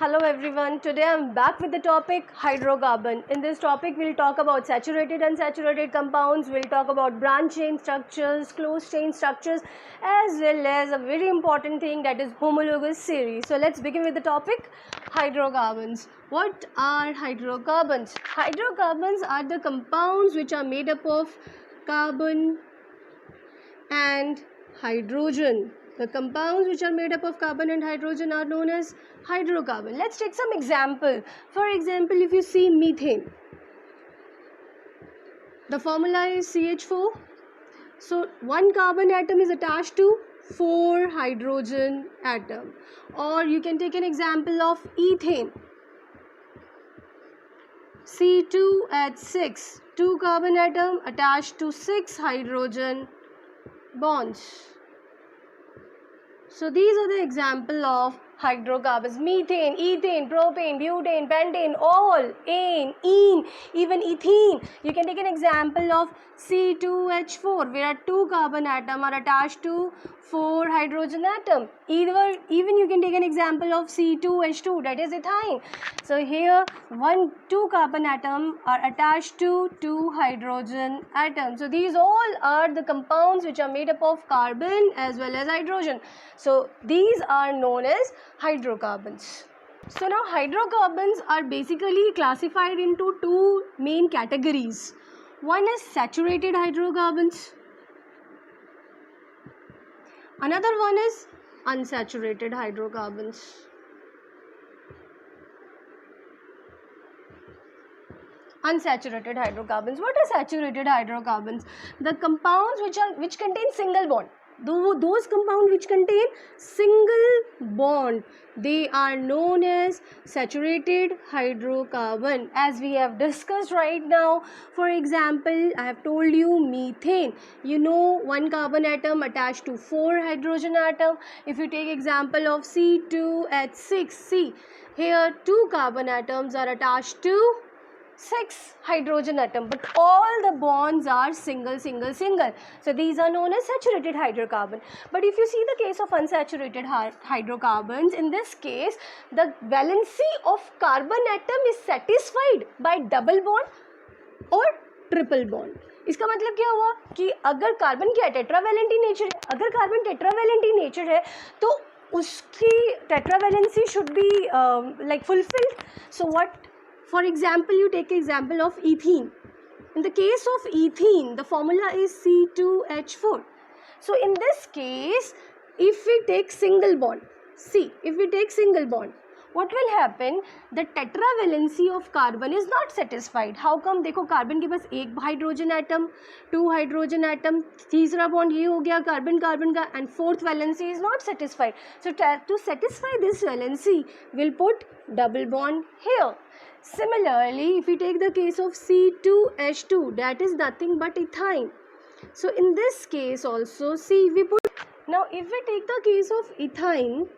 Hello everyone, today I'm back with the topic hydrocarbon. In this topic we'll talk about saturated and unsaturated compounds, we'll talk about branch chain structures, closed chain structures, as well as a very important thing, that is homologous series. So let's begin with the topic hydrocarbons. What are hydrocarbons? Hydrocarbons are the compounds which are made up of carbon and hydrogen. The compounds which are made up of carbon and hydrogen are known as hydrocarbon. Let's take some example. For example, if you see methane, the formula is CH4. So one carbon atom is attached to 4 hydrogen atom. Or you can take an example of ethane. C2H6, 2 carbon atom attached to 6 hydrogen bonds. So these are the example of hydrocarbons: methane, ethane, propane, butane, pentane, all, ane, even ethene. You can take an example of C2H4, where 2 carbon atom are attached to 4 hydrogen atom. Even you can take an example of C2H2, that is ethyne. So here 2 carbon atom are attached to 2 hydrogen atoms. So these all are the compounds which are made up of carbon as well as hydrogen. So these are known as hydrocarbons. So now hydrocarbons are basically classified into 2 main categories. One is saturated hydrocarbons. Another one is unsaturated hydrocarbons. Unsaturated hydrocarbons. What are saturated hydrocarbons? The compounds which contain single bond. Those compounds which contain single bond, they are known as saturated hydrocarbon, as we have discussed right now. For example, I have told you methane. You know, 1 carbon atom attached to 4 hydrogen atom. If you take example of C2H6, see here 2 carbon atoms are attached to 6 hydrogen atom, but all the bonds are single. So these are known as saturated hydrocarbon. But if you see the case of unsaturated hydrocarbons, in this case the valency of carbon atom is satisfied by double bond or triple bond. इसका मतलब क्या हुआ कि अगर carbon क्या tetravalent nature है, अगर carbon tetravalent nature है तो उसकी tetravalency should be like fulfilled. So what, for example, you take example of ethene. In the case of ethene, the formula is C2H4. So in this case, if we take single bond, what will happen? The tetravalency of carbon is not satisfied. How come? देखो carbon के पास 1 hydrogen atom, 2 hydrogen atom, तीसरा bond ये हो गया carbon का, and 4th valency is not satisfied. So to satisfy this valency, we'll put double bond here. Similarly, if we take the case of C2H2, that is nothing but ethyne. So in this case also, see, we put, now if we take the case of ethyne,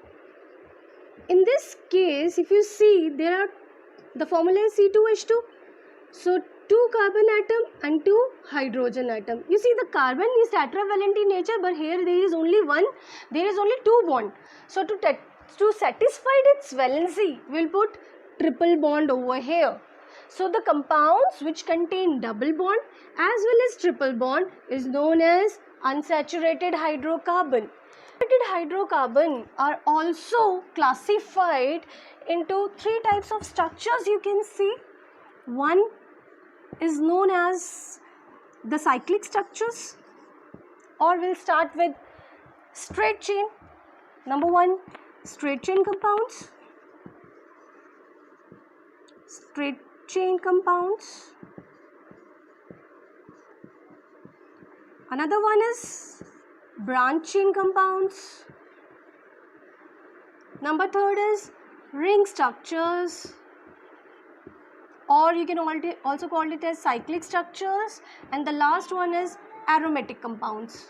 in this case if you see, there are, the formula is C2H2, so 2 carbon atom and 2 hydrogen atom. You see, the carbon is tetravalent in nature, but here there is only 2 bond. So to satisfy its valency, we'll put triple bond over here. So the compounds which contain double bond as well as triple bond is known as unsaturated hydrocarbon. Unsaturated hydrocarbon are also classified into 3 types of structures. You can see, one is known as the cyclic structures, or we'll start with straight chain. Number 1, straight chain compounds. Straight chain compounds. Another one is branch chain compounds. Number 3rd is ring structures, or you can also call it as cyclic structures. And the last one is aromatic compounds.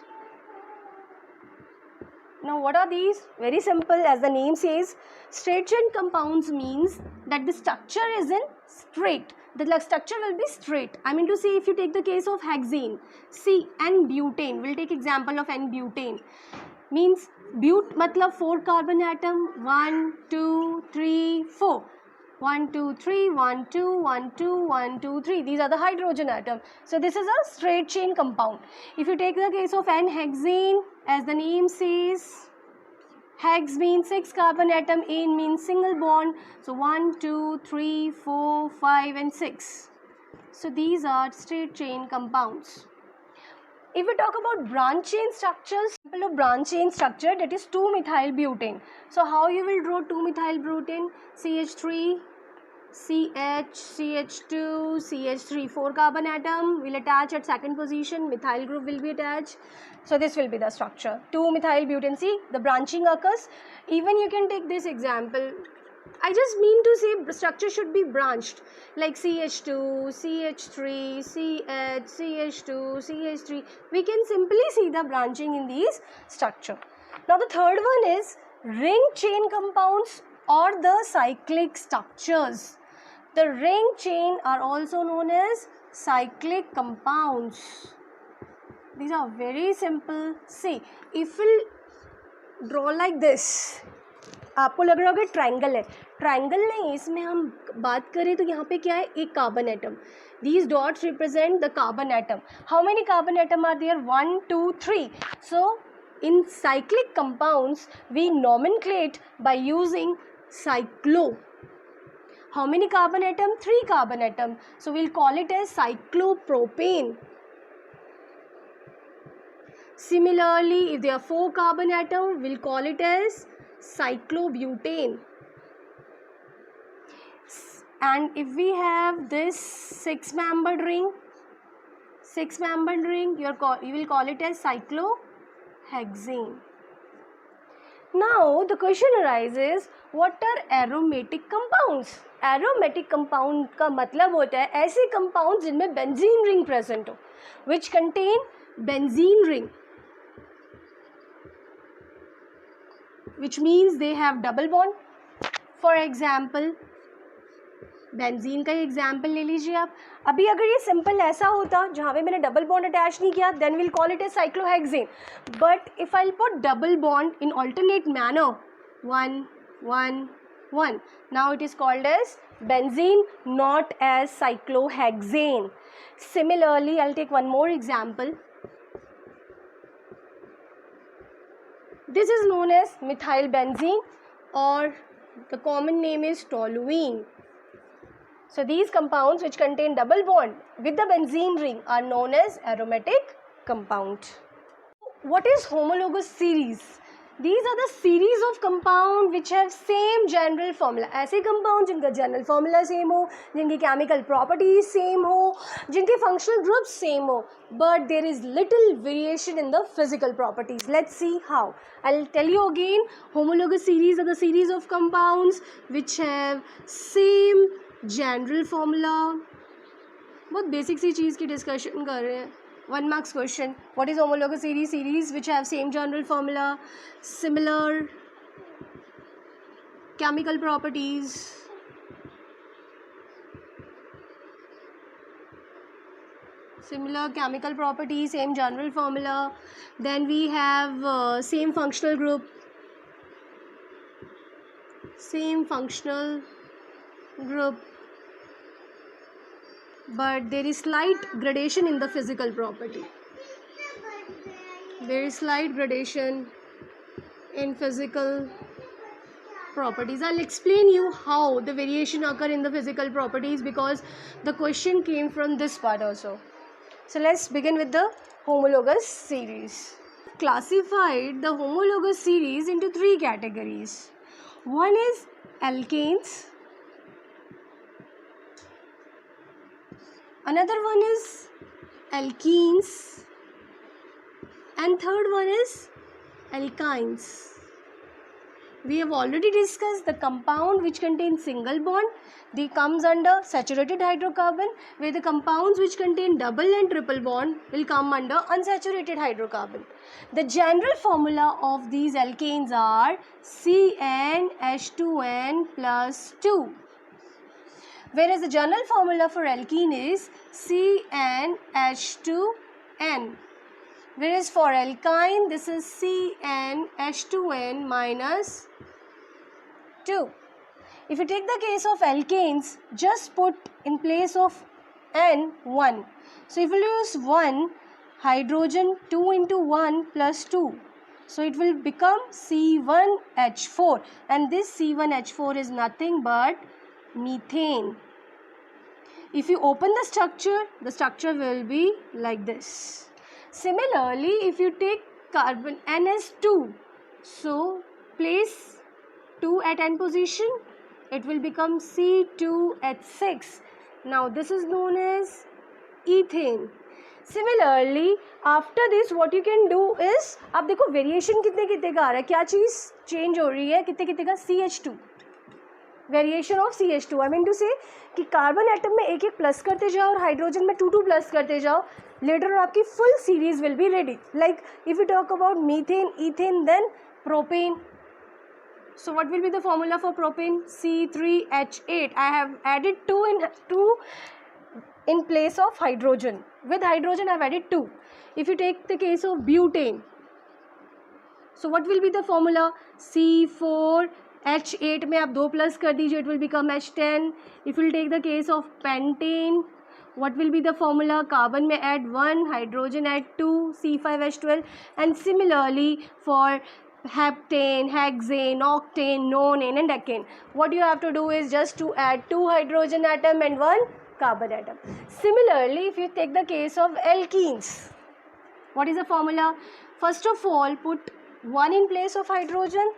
Now what are these? Very simple, as the name says, straight chain compounds means that the structure is in straight. The structure will be straight. I mean to say, if you take the case of hexane, see, N-butane, we'll take example of N-butane. Means ब्यूट मतलब 4 carbon atom 1 2 3 4 1 2 3 1 2 1 2 1 2 3. These are the hydrogen atom. So this is a straight chain compound. If you take the case of N-hexane, as the name says, hex means 6 carbon atom, ane means single bond. So 1 2 3 4 5 and 6. So these are straight chain compounds. If we talk about branch chain structures, example of branch chain structure, that is 2-methyl butane. So how you will draw 2-methyl butane? CH3, CH, CH2, CH3, 4 carbon atom will attach at second position, methyl group will be attached. So this will be the structure. 2-methyl butane. See, the branching occurs. Even you can take this example. I just mean to say structure should be branched, like CH2, CH3, CH, CH2, CH3. We can simply see the branching in these structure. Now the third one is ring chain compounds or the cyclic structures. The ring chain are also known as cyclic compounds. These are very simple. See, if we'll draw like this, आपको लग रहा होगा triangle है. Triangle नहीं, इसमें हम बात करें तो यहाँ पे क्या है, एक carbon atom. These dots represent the carbon atom. How many carbon atom are there? 1 2 3. So in cyclic compounds we nomenclate by using cyclo. How many carbon atom? 3 carbon atom. So we'll call it as cyclopropane. Similarly, if there are 4 carbon atom, we'll call it as cyclobutane. And if we have this 6-membered ring, you will call it as cyclohexane. Now the question arises, what are aromatic compounds? Aromatic compound का मतलब होता है ऐसे compounds जिनमें benzene ring present हो, which contain benzene ring, which means they have double bond. For example, benzene का example ले लीजिए आप. अभी अगर ये सिंपल ऐसा होता जहाँ पे मैंने डबल बॉन्ड अटैच नहीं किया, then will call it as cyclohexane. But if I put double bond in alternate manner, 1 1 1, now it is called as benzene, not as cyclohexane. Similarly I will take one more example. This is known as methyl benzene और the common name is toluene. So these compounds which contain double bond with the benzene ring are known as aromatic compound. What is homologous series? These are the series of compound which have same general formula. ऐसे compound जिनका general formula same हो, जिनकी chemical properties same हो, जिनके functional groups same हो, but there is little variation in the physical properties. Let's see how. I'll tell you again. Homologous series are the series of compounds which have same general formula. बहुत basic सी चीज़ की discussion कर रहे हैं. 1 marks question. What is homologous series? Series which have same general formula, similar chemical properties. Similar chemical properties, same general formula. Then we have same functional group. Same functional group. But there is slight gradation in the physical property. There is slight gradation in physical properties. I'll explain you how the variation occur in the physical properties because the question came from this part also. So let's begin with the homologous series. Classified the homologous series into 3 categories. One is alkanes. Another one is alkenes, and third one is alkynes. We have already discussed the compound which contains single bond. They comes under saturated hydrocarbon, where the compounds which contain double and triple bond will come under unsaturated hydrocarbon. The general formula of these alkanes are CnH2n plus 2. Whereas the general formula for alkene is CnH2n. Whereas for alkyne, this is CnH2n minus 2. If you take the case of alkanes, just put in place of N 1. So if you use 1, hydrogen 2 into 1 plus 2. So it will become C1H4, and this C1H4 is nothing but methane. If you open the structure will be like this. Similarly, if you take carbon NS2, so place 2 at N position, it will become C2H6. Now this is known as ethane. Similarly, after this what you can do is, आप देखो variation कितने कितने का आ रहा है, क्या चीज़ change हो रही है, कितने कितने का, CH2, variation of CH2. I mean to say कि कार्बन एटम में एक एक प्लस करते जाओ और हाइड्रोजन में 2 प्लस करते जाओ, लेटर आपकी full series will be ready. Like if you talk about methane, ethane, then propane. So what will be the formula for propane? C3H8. I have added 2 in place of hydrogen. With hydrogen I have added 2. If you take the case of butane, so what will be the formula? C4H8 में आप 2 plus कर दीजिए, it will become H10. If you take the case of pentane, what will be the formula? Carbon में add 1, hydrogen add 2, C5H12. And similarly for heptane, hexane, octane, nonane and decane, what you have to do is just to add 2 hydrogen atom and 1 carbon atom. Similarly, if you take the case of alkenes, what is the formula? First of all, put 1 in place of hydrogen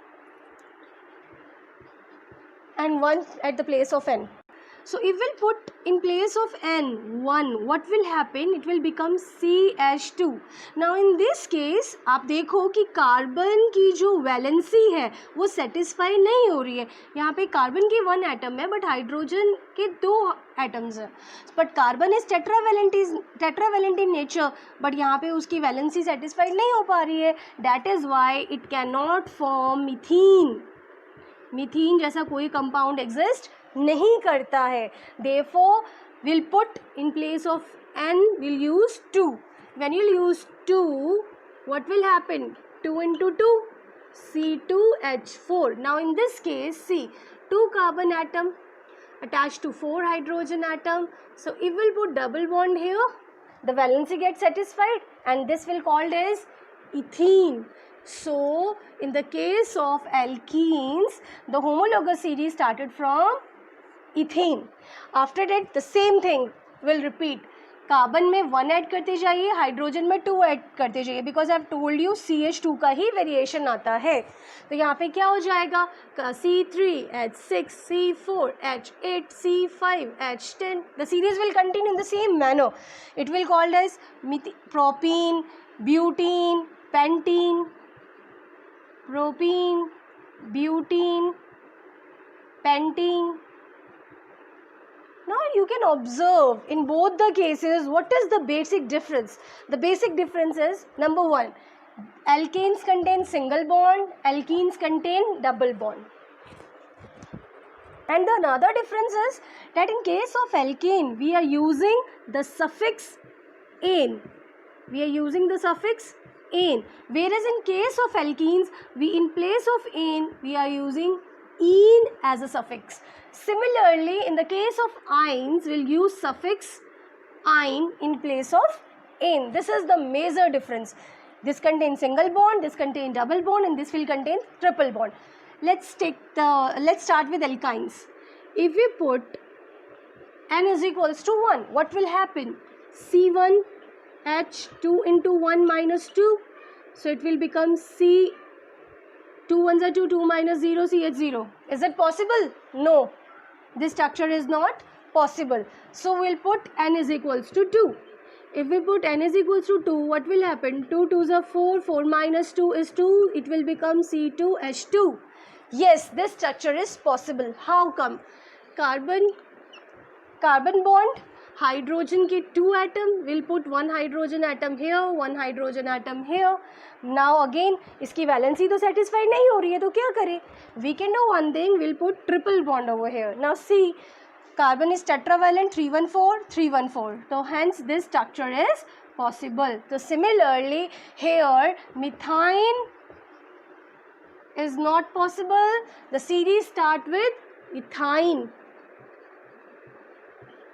and 1 at the place of N. So if we'll put in place of N 1, what will happen? It will become CH2. Now in this case आप देखो कि carbon की जो valency है वो satisfy नहीं हो रही है. यहाँ पे कार्बन की 1 एटम है बट हाइड्रोजन के 2 एटम्स हैं. But carbon is tetravalent in nature, but यहाँ पे उसकी वैलेंसी सेटिस्फाइड नहीं हो पा रही है. That is why it can not form methane. Methane जैसा कोई कंपाउंड एग्जिस्ट नहीं करता है. Therefore, we'll put in place of N, we'll use 2. When you'll use 2, what will happen? 2 into 2, C2H4. Now in this case, see, 2 carbon atom attached to 4 hydrogen atom. So if we'll put double bond here, the valency gets satisfied and this will called as ethene. So in the case of alkenes, the homologous series started from ethene. After that the same thing will repeat. Carbon में 1 add करते जाइए, hydrogen में 2 add करते जाइए, because I have told you CH2 का ही variation आता है. तो यहाँ पे क्या हो जाएगा? C3H6, C4H8, C5H10. The series will continue in the same manner. It will called as propene, butene, pentene, propene, butene, pentene. Now you can observe in both the cases what is the basic difference. The basic difference is, number 1, alkanes contain single bond, alkenes contain double bond. And the another difference is that in case of alkane we are using the suffix ane. We are using the suffix ane. Whereas in case of alkenes, we in place of ane we are using ene as a suffix. Similarly, in the case of ines, we'll use suffix ine in place of ane. This is the major difference. This contains single bond, this contains double bond, and this will contain triple bond. Let's start with alkynes. If we put N is equals to 1, what will happen? C1H2 into 1 minus 2. So it will become C. 2 1s are 2, 2 minus 0, CH0. Is it possible? No. This structure is not possible. So we'll put N is equals to 2. If we put N is equals to 2, what will happen? 2 2s are 4, 4 minus 2 is 2. It will become C2H2. Yes, this structure is possible. How come? Carbon bond, hydrogen के 2 atom, we'll put 1 hydrogen atom here, 1 hydrogen atom here. Now again, इसकी valency तो satisfied नहीं हो रही है, तो क्या करें? We can do one thing, we'll put triple bond over here. Now see, carbon is tetravalent, 314, 314. So hence this structure is possible. So similarly, here methane is not possible. The series start with ethyne.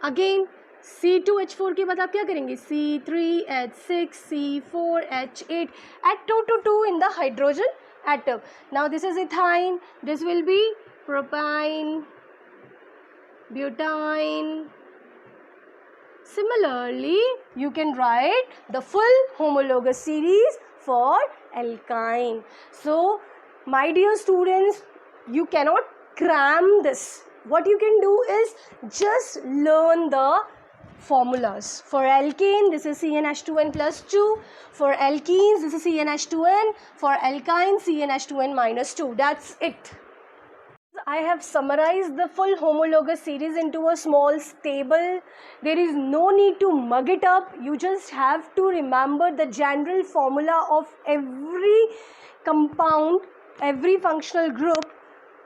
Again C2H4 के बाद आप क्या करेंगे? C3H6, C4H8, add 2 to 2 in the hydrogen atom. Now this is ethine, this will be propyne, butane. Similarly, you can write the full homologous series for alkyne. So, my dear students, you cannot cram this. What you can do is just learn the formulas. For alkane, this is CnH2n plus 2. For alkenes, this is CnH2n. For alkyne, CnH2n minus 2. That's it. I have summarized the full homologous series into a small table. There is no need to mug it up. You just have to remember the general formula of every compound, every functional group,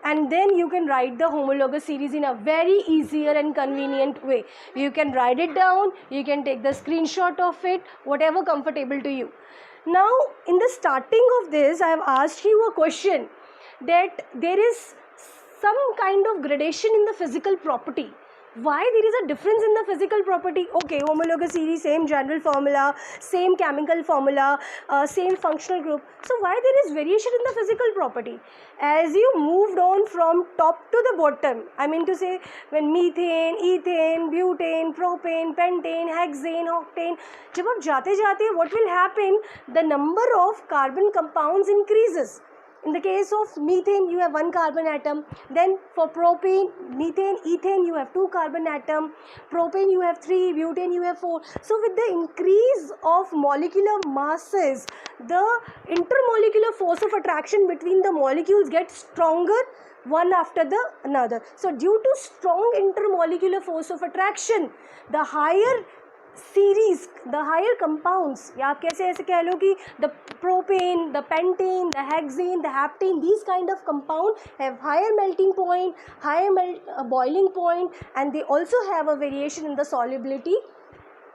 and then you can write the homologous series in a very easier and convenient way. You can write it down, you can take the screenshot of it, whatever comfortable to you. Now, in the starting of this, I have asked you a question that there is some kind of gradation in the physical property. Why there is a difference in the physical property? Okay, homologous series, same general formula, same chemical formula, same functional group. So why there is variation in the physical property? As you moved on from top to the bottom, I mean to say, when methane, ethane, butane, propane, pentane, hexane, octane, जब आप जाते जाते, what will happen? The number of carbon compounds increases. In the case of methane, you have one carbon atom. Then for propane, methane, ethane, you have two carbon atom. Propane, you have three. Butane, you have four. So with the increase of molecular masses, the intermolecular force of attraction between the molecules gets stronger one after the another. So due to strong intermolecular force of attraction, the higher series, the higher compounds, या आप कैसे ऐसे कह लो कि the propane, the pentane, the hexane, the heptane, these kind of compound have higher melting point, higher boiling point, and they also have a variation in the solubility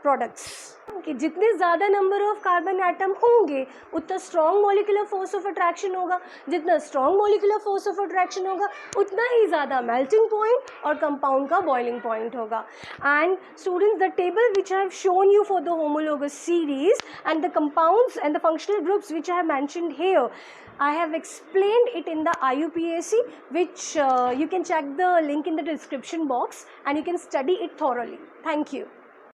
products. कि जितने ज़्यादा number of carbon atom होंगे उतना strong molecular force of attraction होगा. जितना strong molecular force of attraction होगा उतना ही ज़्यादा मेल्टिंग पॉइंट और कंपाउंड का बॉइलिंग पॉइंट होगा. And students, the table which I have shown you for the homologous series and the compounds and the functional groups which I have mentioned here, I have explained it in the IUPAC, which you can check the link in the description box and you can study it thoroughly. Thank you.